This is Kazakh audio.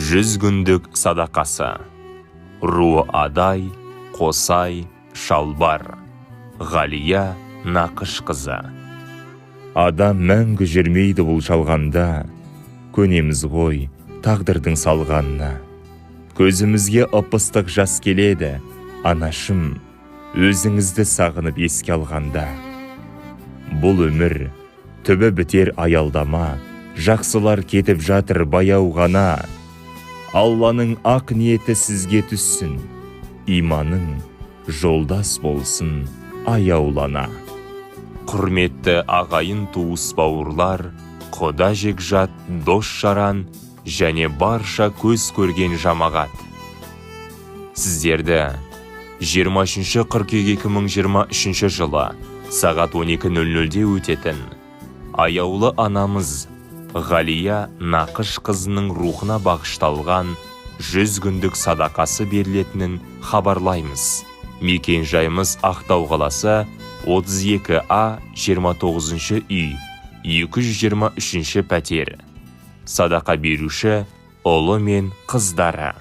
100 күндік садақасы. Руы Адай, Қосай, Шалбар. Ғалия Нақышқызы. Адам мәңгі жүрмейді бұл жалғанда, көнеміз ғой тағдырдың салғанына. Көзімізге ып-ыстық жас келеді, анашым, өзіңізді сағынып еске алғанда. Бұл өмір түбі бітер аялдама, жақсылар кетіп жатыр баяу ғана. Алланың ақ ниеті сізге түссін, иманың жолдас болсын аяулана. Құрметті ағайын туыс бауырлар, құда жекжат, дос жаран және барша көз көрген жамағат. Сіздерді 23 қыркүйек 2023 жылы сағат 12:00-де өтетін аяулы анамыз Ғалия Нақышқызының рухына бағышталған 100 күндік садақасы берілетінін хабарлаймыз. Мекен жайымыз Ақтау қаласы 32А 29 үй 223 пәтер. Садақа беруші ұлы мен қыздары.